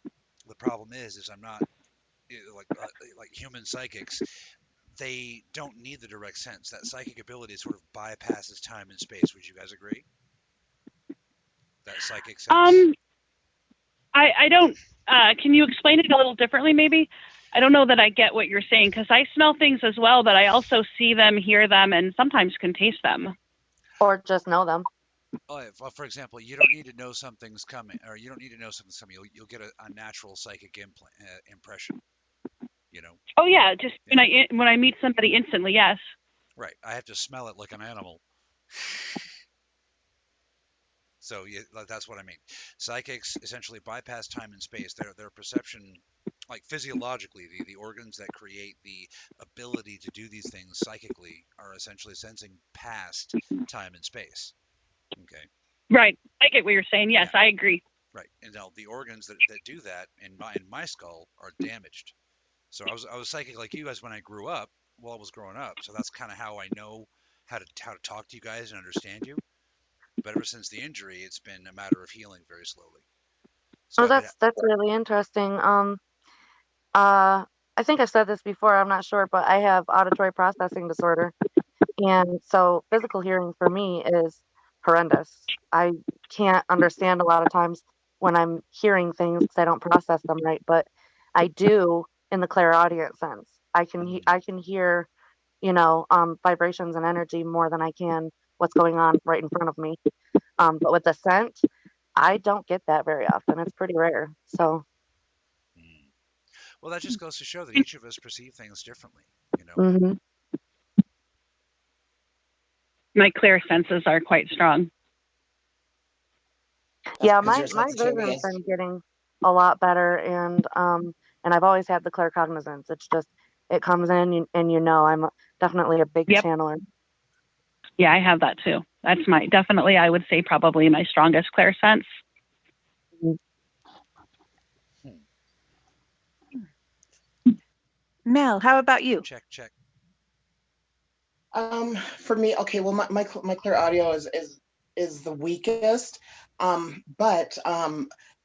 The problem is I'm not like human psychics. They don't need the direct sense. That psychic ability sort of bypasses time and space. Would you guys agree? That psychic sense. um, I don't. Can you explain it a little differently, maybe? I don't know that I get what you're saying because I smell things as well, but I also see them, hear them, and sometimes can taste them. or just know them. For example, you don't need to know something's coming, or you don't need to know something's coming. You'll get a natural psychic impression. You know, Oh yeah, just yeah, when I meet somebody instantly, yes. right. I have to smell it like an animal. So yeah, that's what I mean. Psychics essentially bypass time and space. Their perception like physiologically, the organs that create the ability to do these things psychically are essentially sensing past time and space. Okay. Right. I get what you're saying. Yes, Yeah. I agree. Right. And now the organs that do that in my skull are damaged. So I was psychic like you guys when I grew up, while I was growing up. So that's kind of how I know how to talk to you guys and understand you. But ever since the injury, it's been a matter of healing very slowly. So Oh, that's really interesting. I think I said this before, I'm not sure, but I have auditory processing disorder. And so physical hearing for me is horrendous. I can't understand a lot of times when I'm hearing things because I don't process them right, but I do in the clairaudient sense. I can hear, vibrations and energy more than I can what's going on right in front of me. But with the scent, I don't get that very often. It's pretty rare. So, mm. Well, that just goes to show that each of us perceive things differently. You know. hmm My clear senses are quite strong. That's yeah, because my your my vision's Sagittarius. been getting a lot better, and I've always had the claircognizance. It's just it comes in, and I'm definitely a big Yep. channeler. Yeah, I have that too. That's definitely, I would say, probably my strongest clear sense. Mel, how about you? Check, check. For me, okay, well, my clear audio is the weakest. But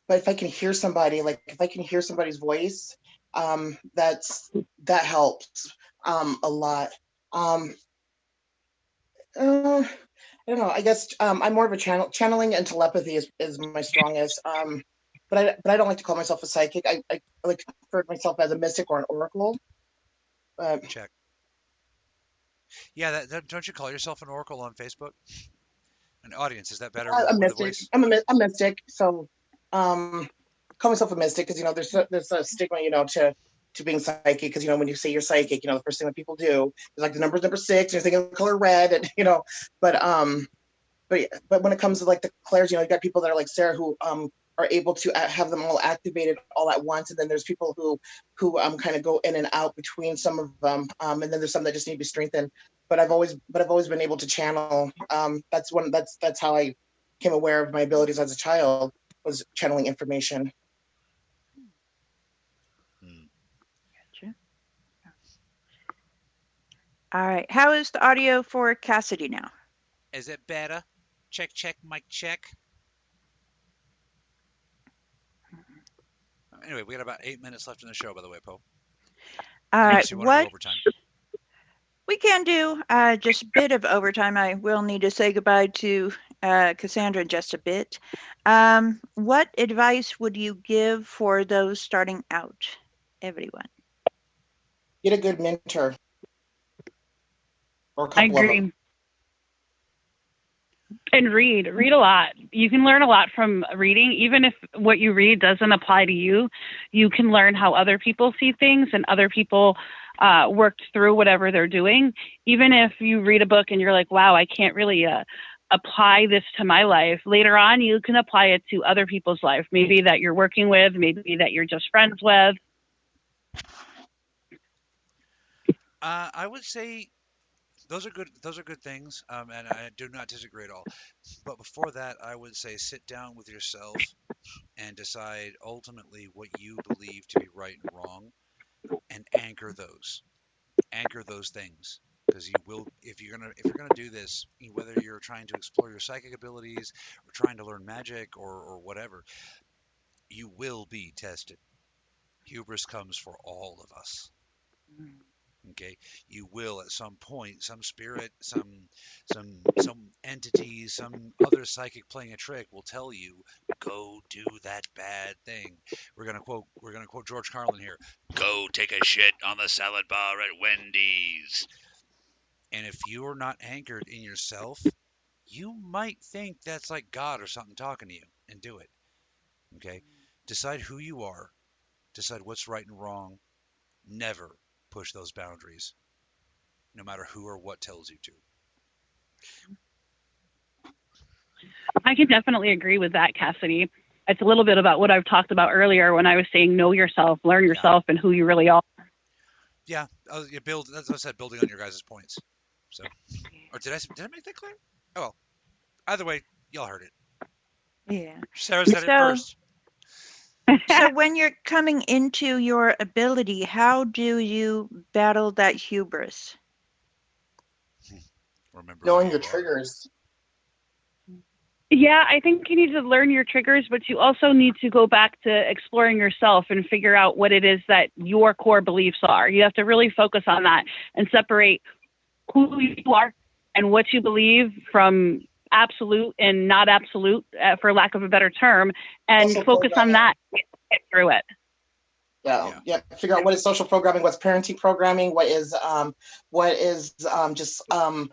if I can hear somebody, like if I can hear somebody's voice, that helps a lot. Um, I don't know. I guess I'm more of a channeling and telepathy is my strongest. But I don't like to call myself a psychic. I like to refer to myself as a mystic or an oracle. Check. Yeah, don't you call yourself an oracle on Facebook? An audience, is that better A with the mystic. voice? I'm a mystic. So, call myself a mystic because there's a stigma to being psychic because when you say you're psychic, the first thing that people do is like the number 6, and you're thinking of the color red, and but but when it comes to like the clairs, you've got people that are like Sarah who are able to have them all activated all at once, and then there's people who kind of go in and out between some of them, and then there's some that just need to be strengthened. But I've always been able to channel. That's how I became aware of my abilities as a child, was channeling information. Hmm. Gotcha. All right. How is the audio for Cassidy now? Is it better? Check, check, mic check. Anyway, we got about 8 minutes left in the show, by the way, Poe. All right. Unless you want to do What overtime. we can do, just a bit of overtime. I will need to say goodbye to Cassandra in just a bit. What advice would you give for those starting out, everyone? Get a good mentor, or a I couple of them. agree. And read a lot. You can learn a lot from reading. Even if what you read doesn't apply to you, you can learn how other people see things and other people worked through whatever they're doing. Even if you read a book and you're like, wow, I can't really apply this to my life, later on you can apply it to other people's life, maybe that you're working with, maybe that you're just friends with. I would say those are good. Those are good things, and I do not disagree at all. But before that, I would say sit down with yourself and decide ultimately what you believe to be right and wrong, and anchor those things, because you will, if you're gonna do this, whether you're trying to explore your psychic abilities or trying to learn magic or whatever, you will be tested. Hubris comes for all of us. Okay, you will at some point, some spirit, some entity, some other psychic playing a trick will tell you, go do that bad thing. We're gonna quote George Carlin here. Go take a shit on the salad bar at Wendy's. And if you're not anchored in yourself, you might think that's like God or something talking to you, and do it. Okay, decide who you are, decide what's right and wrong. Never push those boundaries, no matter who or what tells you to. I can definitely agree with that, Cassidy. it's a little bit about what I've talked about earlier when I was saying know yourself, learn yourself, and who you really are. Yeah, you build. That's what I said. Building on your guys' points. So, or did I make that clear? Oh well. Either way, y'all heard it. Yeah. Sarah said it So, first. so when you're coming into your ability, how do you battle that hubris? Remember Knowing who your you are. triggers. Yeah, I think you need to learn your triggers, but you also need to go back to exploring yourself and figure out what it is that your core beliefs are. You have to really focus on that and separate who you are and what you believe from absolute and not absolute, for lack of a better term, and Social focus on programming. that and get through it. Yeah. Figure out what is social programming, what's parenting programming, what is just a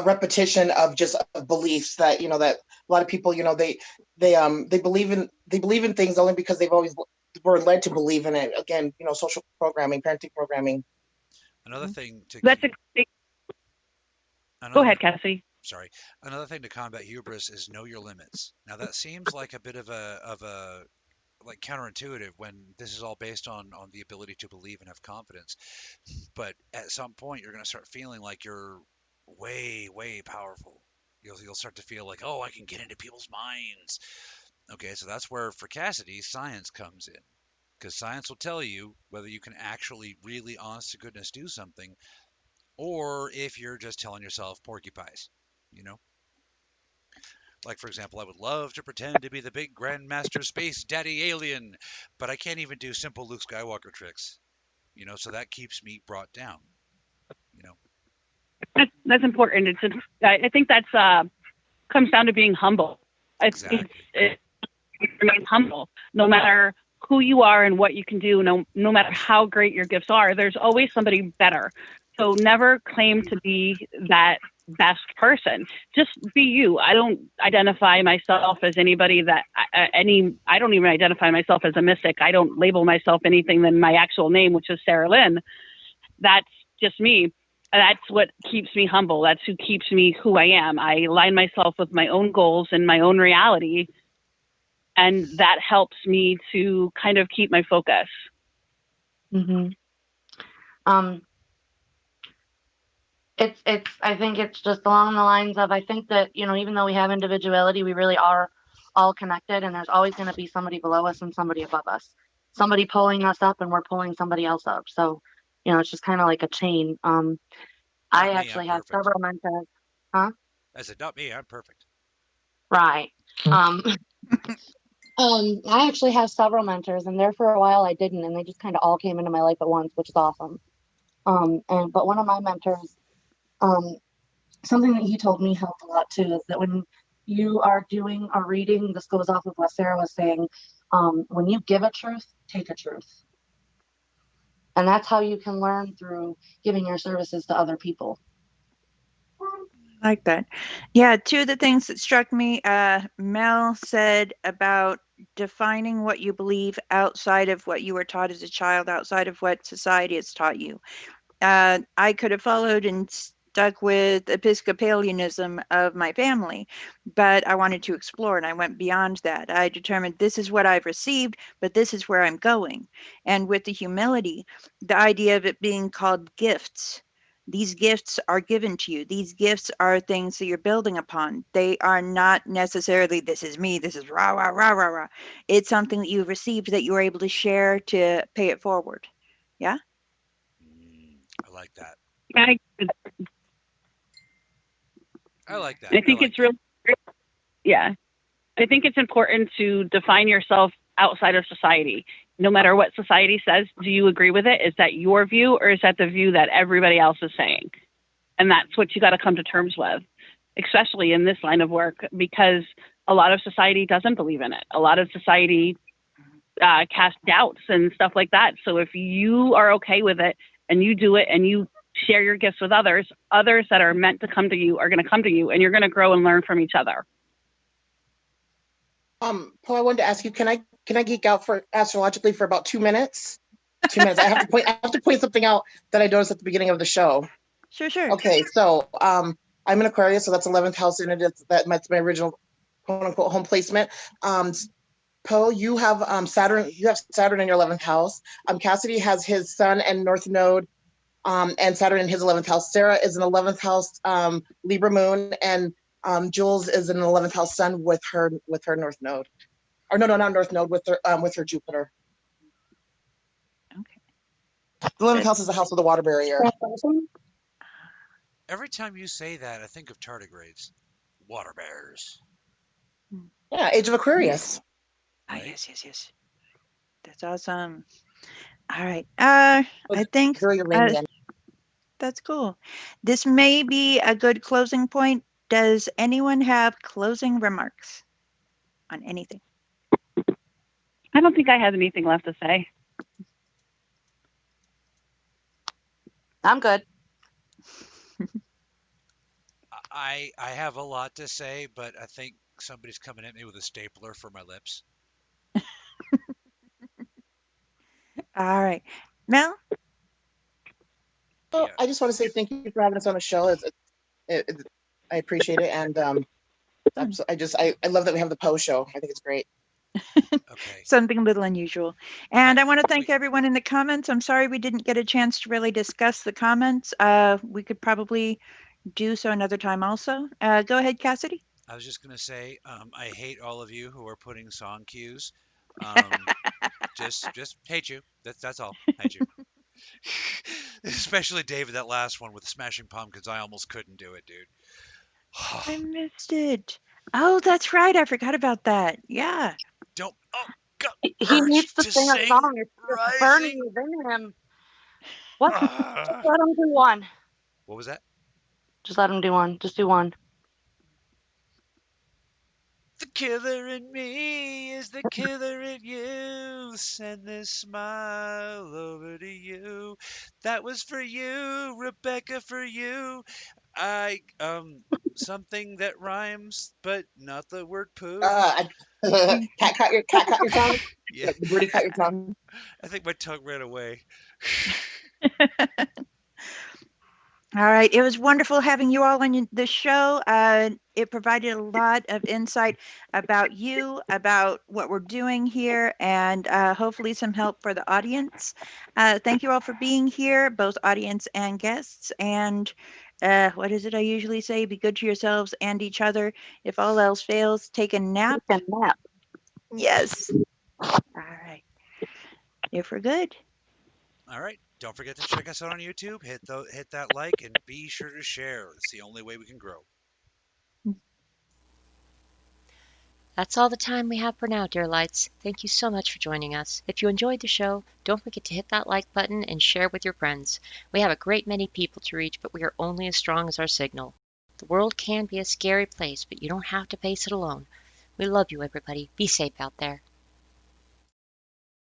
repetition of just beliefs that that a lot of people they believe in things only because they've always were led to believe in it. Again, social programming, parenting programming. Another thing to That's keep, Go ahead, Cassie. Sorry. Another thing to combat hubris is know your limits. Now that seems like a bit of a like counterintuitive when this is all based on the ability to believe and have confidence. But at some point you're going to start feeling like you're way powerful. You'll start to feel like, oh, I can get into people's minds. Okay, so that's where for Cassidy science comes in, because science will tell you whether you can actually really honest to goodness do something, or if you're just telling yourself porky pies, you know. Like, for example, I would love to pretend to be the big Grandmaster Space Daddy Alien, but I can't even do simple Luke Skywalker tricks, so that keeps me brought down, you know. That's important. I think that's comes down to being humble. Exactly. It's remain humble, no matter who you are and what you can do. No matter how great your gifts are, there's always somebody better. So never claim to be that best person. Just be you. I don't identify myself as anybody that I don't even identify myself as a mystic. I don't label myself anything than my actual name, which is Sara Lynn. That's just me. That's what keeps me humble. That's who keeps me who I am. I align myself with my own goals and my own reality. And that helps me to kind of keep my focus. Mm-hmm. I think it's just along the lines of, I think that, even though we have individuality, we really are all connected, and there's always going to be somebody below us and somebody above us, somebody pulling us up and we're pulling somebody else up. So, it's just kind of like a chain. I actually have several mentors. Huh? I said, not me, I'm perfect. Right. I actually have several mentors, and there for a while I didn't, and they just kind of all came into my life at once, which is awesome. But one of my mentors, something that he told me helped a lot too, is that when you are doing a reading, this goes off of what Sarah was saying, when you give a truth, take a truth. And that's how you can learn, through giving your services to other people. Like that. Yeah, two of the things that struck me, Mel said about defining what you believe outside of what you were taught as a child, outside of what society has taught you. I could have followed and stuck with Episcopalianism of my family, but I wanted to explore, and I went beyond that. I determined this is what I've received, but this is where I'm going. And with the humility, the idea of it being called gifts. These gifts are given to you. These gifts are things that you're building upon. They are not necessarily, this is me, this is rah, rah, rah, rah, rah. It's something that you've received that you're able to share to pay it forward. Yeah? I like that. I like that. I think it's really, yeah. I think it's important to define yourself outside of society. No matter what society says, do you agree with it? Is that your view, or is that the view that everybody else is saying? And that's what you got to come to terms with, especially in this line of work, because a lot of society doesn't believe in it. A lot of society casts doubts and stuff like that. So if you are okay with it and you do it and you share your gifts with others that are meant to come to you are going to come to you, and you're going to grow and learn from each other. Paul, I wanted to ask you, can I geek out for astrologically for about 2 minutes? 2 minutes. I have to point something out that I noticed at the beginning of the show. Sure. Okay, so I'm an Aquarius, so that's 11th house, and that's my original quote unquote home placement. Poe, you have Saturn. You have Saturn in your 11th house. Cassidy has his Sun and North Node, and Saturn in his 11th house. Sarah is an 11th house Libra Moon, and Jules is an 11th house Sun with her North Node. Or no, not North Node, with her Jupiter. Okay. The 11th house is the house of the water barrier. Every time you say that, I think of tardigrades, water bears. Yeah, Age of Aquarius. Ah, Right? yes. That's awesome. All right. I think Very Uranian. that's cool. This may be a good closing point. Does anyone have closing remarks on anything? I don't think I have anything left to say. I'm good. I have a lot to say, but I think somebody's coming at me with a stapler for my lips. All right. Mel? Well, Yeah. I just want to say thank you for having us on the show. I appreciate it, and I love that we have the Poe Show. I think it's great. Okay. Something a little unusual. And I want to thank wait. everyone in the comments. I'm sorry we didn't get a chance to really discuss the comments. We could probably do so another time also. Go ahead, Cassidy. I was just gonna say, I hate all of you who are putting song cues. Just hate you. That's all. Hate you. Especially David, that last one with Smashing Pumpkins. I almost couldn't do it, dude. I missed it. Oh, that's right. I forgot about that. Yeah. Don't. Oh, God. He Urge needs to to sing a sing song. It's burning Rising. within him. What? Just Ah. let him do one. What was that? Just let him do one. Just do one. The killer in me is the killer in you. Send this smile over to you. That was for you, Rebecca, for you. Something that rhymes, but not the word poo. Cat caught your tongue. Yeah, Birdie caught your tongue. I think my tongue ran away. All right. It was wonderful having you all on the show. It provided a lot of insight about you, about what we're doing here, and hopefully some help for the audience. Thank you all for being here, both audience and guests. And what is it I usually say? Be good to yourselves and each other. If all else fails, take a nap. Take a nap. Yes. All right. If we're good. All right. Don't forget to check us out on YouTube. Hit that like and be sure to share. It's the only way we can grow. That's all the time we have for now, dear lights. Thank you so much for joining us. If you enjoyed the show, don't forget to hit that like button and share with your friends. We have a great many people to reach, but we are only as strong as our signal. The world can be a scary place, but you don't have to face it alone. We love you, everybody. Be safe out there.